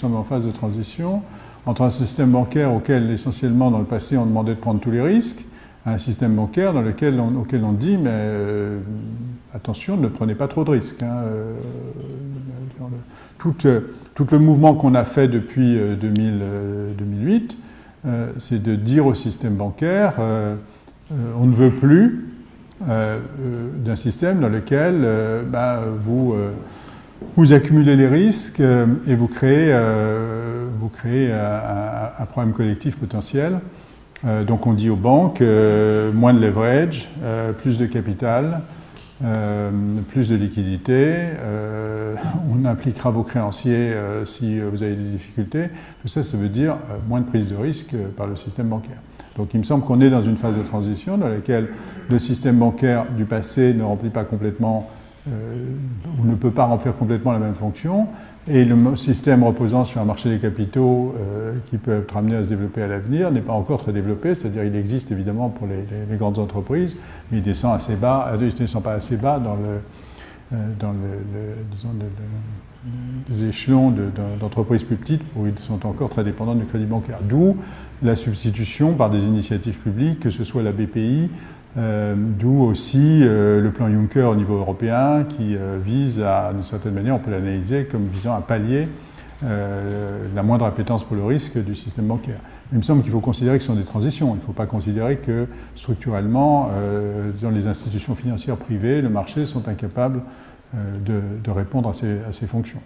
sommes en phase de transition entre un système bancaire auquel, essentiellement, dans le passé, on demandait de prendre tous les risques, à un système bancaire auquel on dit, mais attention, ne prenez pas trop de risques. Hein, tout le mouvement qu'on a fait depuis 2008, c'est de dire au système bancaire, on ne veut plus d'un système dans lequel vous accumulez les risques et vous créez un problème collectif potentiel. Donc on dit aux banques, moins de leverage, plus de capital, plus de liquidité, on impliquera vos créanciers si vous avez des difficultés. Tout ça, ça veut dire moins de prise de risque par le système bancaire. Donc il me semble qu'on est dans une phase de transition dans laquelle le système bancaire du passé ne remplit pas complètement ou ne peut pas remplir complètement la même fonction, et le système reposant sur un marché des capitaux qui peut être amené à se développer à l'avenir n'est pas encore très développé, c'est-à-dire il existe évidemment pour les grandes entreprises, mais il descend assez bas, il ne descend pas assez bas dans les échelons d'entreprises plus petites où ils sont encore très dépendants du crédit bancaire. D'où la substitution par des initiatives publiques, que ce soit la BPI, d'où aussi le plan Juncker au niveau européen qui vise à, d'une certaine manière, on peut l'analyser comme visant à pallier la moindre appétence pour le risque du système bancaire. Il me semble qu'il faut considérer que ce sont des transitions. Il ne faut pas considérer que structurellement, dans les institutions financières privées, le marché sont incapables de répondre à ces fonctions.